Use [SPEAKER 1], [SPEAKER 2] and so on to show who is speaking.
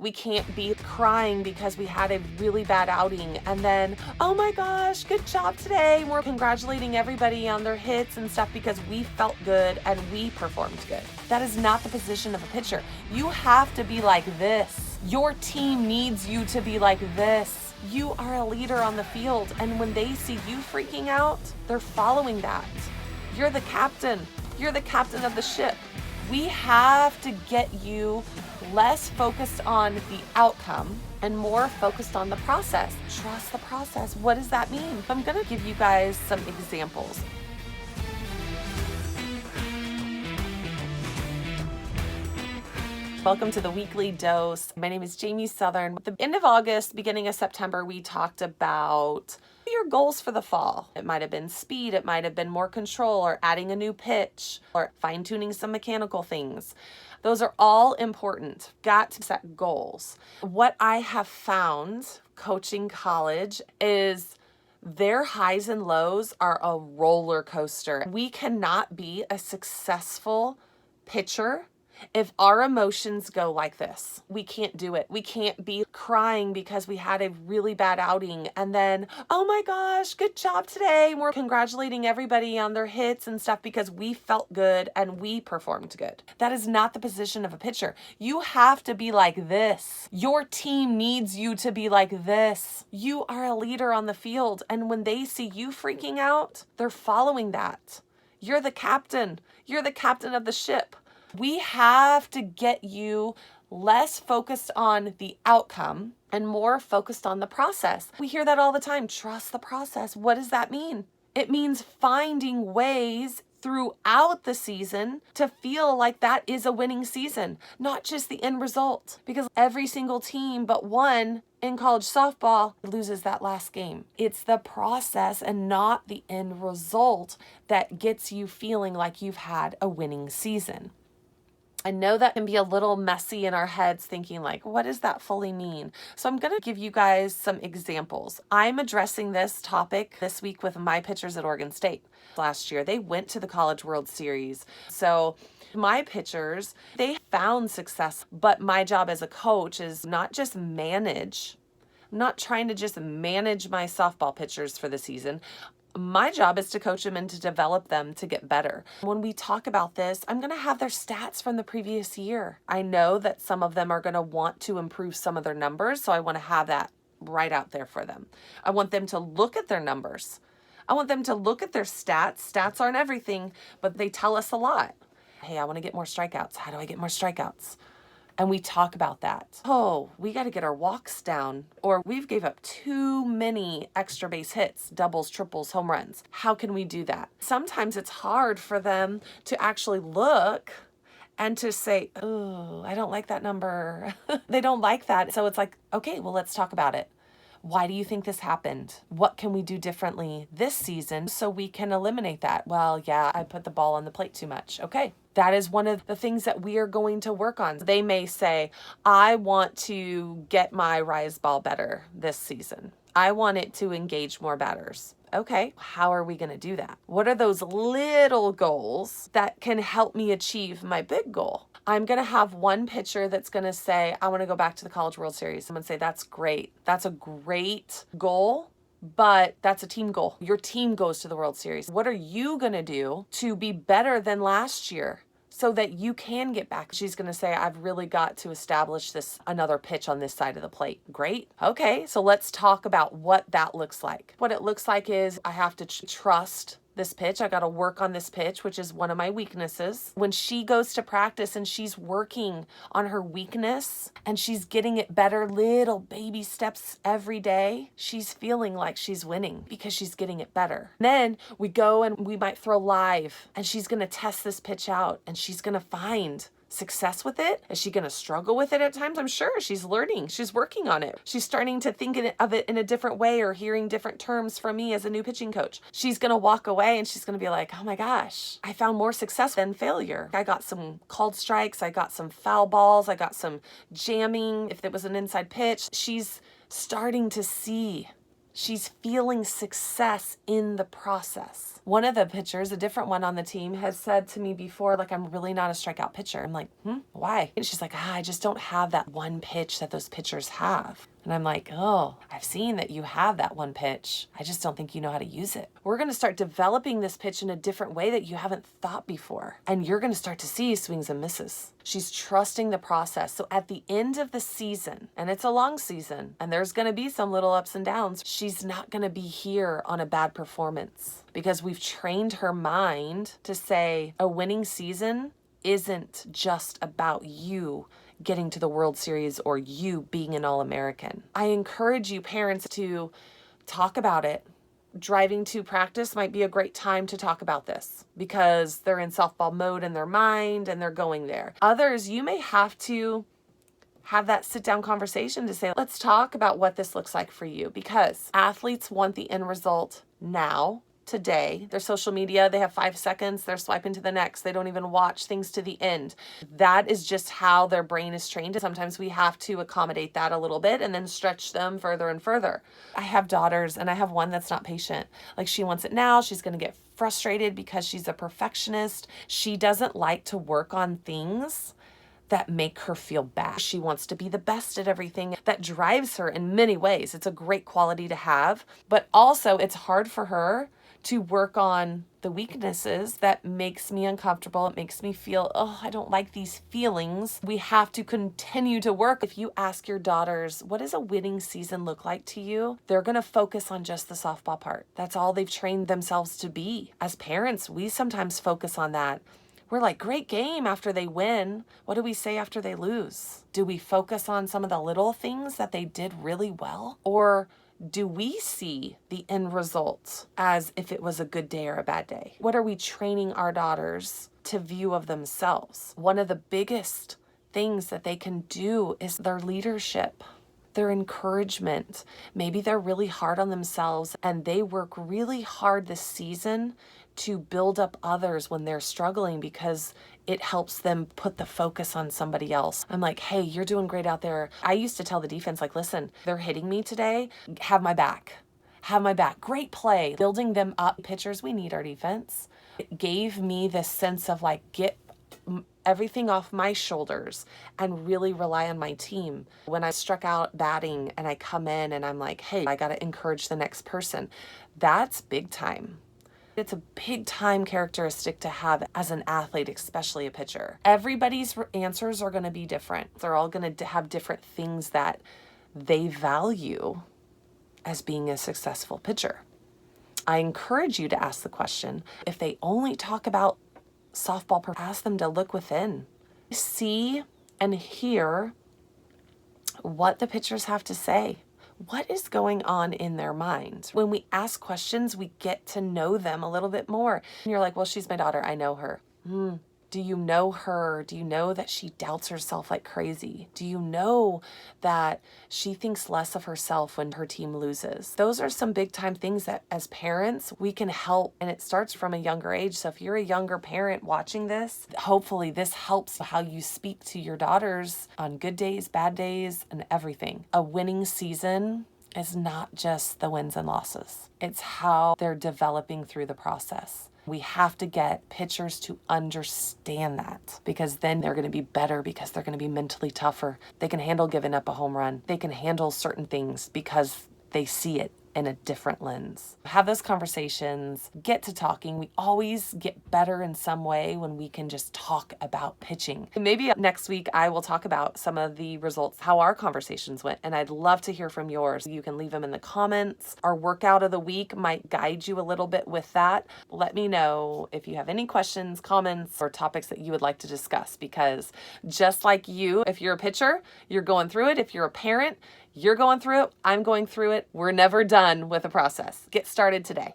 [SPEAKER 1] We can't be crying because we had a really bad outing and then, oh my gosh, good job today. We're congratulating everybody on their hits and stuff because we felt good and we performed good. That is not the position of a pitcher. You have to be like this. Your team needs you to be like this. You are a leader on the field, and when they see you freaking out, they're following that. You're the captain. You're the captain of the ship. We have to get you less focused on the outcome and more focused on the process. Trust the process. What does that mean? I'm going to give you guys some examples. Welcome to the weekly dose. My name is Jamie Southern. At the end of August, beginning of September, we talked about your goals for the fall. It might have been speed, it might have been more control, or adding a new pitch, or fine-tuning some mechanical things. Those are all important. Got to set goals. What I have found coaching college is their highs and lows are a roller coaster. We cannot be a successful pitcher if our emotions go like this. We can't do it. We can't be crying because we had a really bad outing and then, oh my gosh, good job today. We're congratulating everybody on their hits and stuff because we felt good and we performed good. That is not the position of a pitcher. You have to be like this. Your team needs you to be like this. You are a leader on the field, and when they see you freaking out, they're following that. You're the captain. You're the captain of the ship. We have to get you less focused on the outcome and more focused on the process. We hear that all the time. Trust the process. What does that mean? It means finding ways throughout the season to feel like that is a winning season, not just the end result. Because every single team but one in college softball loses that last game. It's the process and not the end result that gets you feeling like you've had a winning season. I know that can be a little messy in our heads, thinking like, what does that fully mean? So I'm going to give you guys some examples. I'm addressing this topic this week with my pitchers at Oregon State. Last year, they went to the College World Series. So my pitchers, they found success, but my job as a coach is not just manage. I'm not trying to just manage my softball pitchers for the season. My job is to coach them and to develop them to get better. When we talk about this, I'm going to have their stats from the previous year. I know that some of them are going to want to improve some of their numbers, so I want to have that right out there for them. I want them to look at their numbers. I want them to look at their stats. Stats aren't everything, but they tell us a lot. Hey, I want to get more strikeouts. How do I get more strikeouts? And we talk about that. Oh, we got to get our walks down, or we've gave up too many extra base hits, doubles, triples, home runs. How can we do that? Sometimes it's hard for them to actually look and to say, oh, I don't like that number. They don't like that. So it's like, okay, well, let's talk about it. Why do you think this happened? What can we do differently this season so we can eliminate that? Well, yeah, I put the ball on the plate too much. Okay. That is one of the things that we are going to work on. They may say, I want to get my rise ball better this season. I want it to engage more batters. Okay, how are we going to do that? What are those little goals that can help me achieve my big goal? I'm going to have one pitcher that's going to say, I want to go back to the College World Series. I'm going to say, that's great. That's a great goal, but that's a team goal. Your team goes to the World Series. What are you going to do to be better than last year so that you can get back? She's going to say, I've really got to establish another pitch on this side of the plate. Great. Okay, so let's talk about what that looks like. What it looks like is I have to trust this pitch. I got to work on this pitch, which is one of my weaknesses. When she goes to practice and she's working on her weakness and she's getting it better, little baby steps every day, she's feeling like she's winning because she's getting it better. Then we go and we might throw live and she's going to test this pitch out and she's going to find success with it. Is she going to struggle with it at times? I'm sure she's learning. She's working on it. She's starting to think of it in a different way or hearing different terms from me as a new pitching coach. She's going to walk away and she's going to be like, oh my gosh, I found more success than failure. I got some called strikes. I got some foul balls. I got some jamming. If it was an inside pitch, she's starting to see She's feeling success in the process. One of the pitchers, a different one on the team, has said to me before, like, I'm really not a strikeout pitcher. I'm like, why? And she's like, I just don't have that one pitch that those pitchers have. And I'm like, oh, I've seen that you have that one pitch. I just don't think you know how to use it. We're going to start developing this pitch in a different way that you haven't thought before. And you're going to start to see swings and misses. She's trusting the process. So at the end of the season, and it's a long season, and there's going to be some little ups and downs, she's not going to be here on a bad performance because we've trained her mind to say a winning season isn't just about you getting to the World Series or you being an All-American. I encourage you parents to talk about it. Driving to practice might be a great time to talk about this because they're in softball mode in their mind and they're going there. Others, you may have to have that sit-down conversation to say, let's talk about what this looks like for you, because athletes want the end result now, today. Their social media, they have 5 seconds, they're swiping to the next. They don't even watch things to the end. That is just how their brain is trained. And sometimes we have to accommodate that a little bit and then stretch them further and further. I have daughters and I have one that's not patient. Like, she wants it now. She's going to get frustrated because she's a perfectionist. She doesn't like to work on things that make her feel bad. She wants to be the best at everything. That drives her in many ways. It's a great quality to have, but also it's hard for her to work on the weaknesses that makes me uncomfortable. It makes me feel, oh, I don't like these feelings. We have to continue to work. If you ask your daughters, what does a winning season look like to you? They're going to focus on just the softball part. That's all they've trained themselves to be. As parents, we sometimes focus on that. We're like, great game after they win. What do we say after they lose? Do we focus on some of the little things that they did really well? Or do we see the end result as if it was a good day or a bad day? What are we training our daughters to view of themselves? One of the biggest things that they can do is their leadership, their encouragement. Maybe they're really hard on themselves and they work really hard this season to build up others when they're struggling because it helps them put the focus on somebody else. I'm like, hey, you're doing great out there. I used to tell the defense, like, listen, they're hitting me today. Have my back. Have my back. Great play. Building them up. Pitchers, we need our defense. It gave me this sense of like, get everything off my shoulders and really rely on my team. When I struck out batting and I come in and I'm like, hey, I got to encourage the next person. That's big time. It's a big time characteristic to have as an athlete, especially a pitcher. Everybody's answers are going to be different. They're all going to have different things that they value as being a successful pitcher. I encourage you to ask the question, if they only talk about softball, ask them to look within. See and hear what the pitchers have to say. What is going on in their mind? When we ask questions, we get to know them a little bit more. And you're like, well, she's my daughter. I know her. Do you know her? Do you know that she doubts herself like crazy? Do you know that she thinks less of herself when her team loses? Those are some big time things that as parents, we can help. And it starts from a younger age. So if you're a younger parent watching this, hopefully this helps how you speak to your daughters on good days, bad days, and everything. A winning season is not just the wins and losses. It's how they're developing through the process. We have to get pitchers to understand that, because then they're going to be better, because they're going to be mentally tougher. They can handle giving up a home run. They can handle certain things because they see it in a different lens. Have those conversations, get to talking. We always get better in some way when we can just talk about pitching. Maybe next week I will talk about some of the results, how our conversations went, and I'd love to hear from yours. You can leave them in the comments. Our workout of the week might guide you a little bit with that. Let me know if you have any questions, comments, or topics that you would like to discuss, because just like you, if you're a pitcher, you're going through it. If you're a parent, you're going through it. I'm going through it. We're never done with the process. Get started today.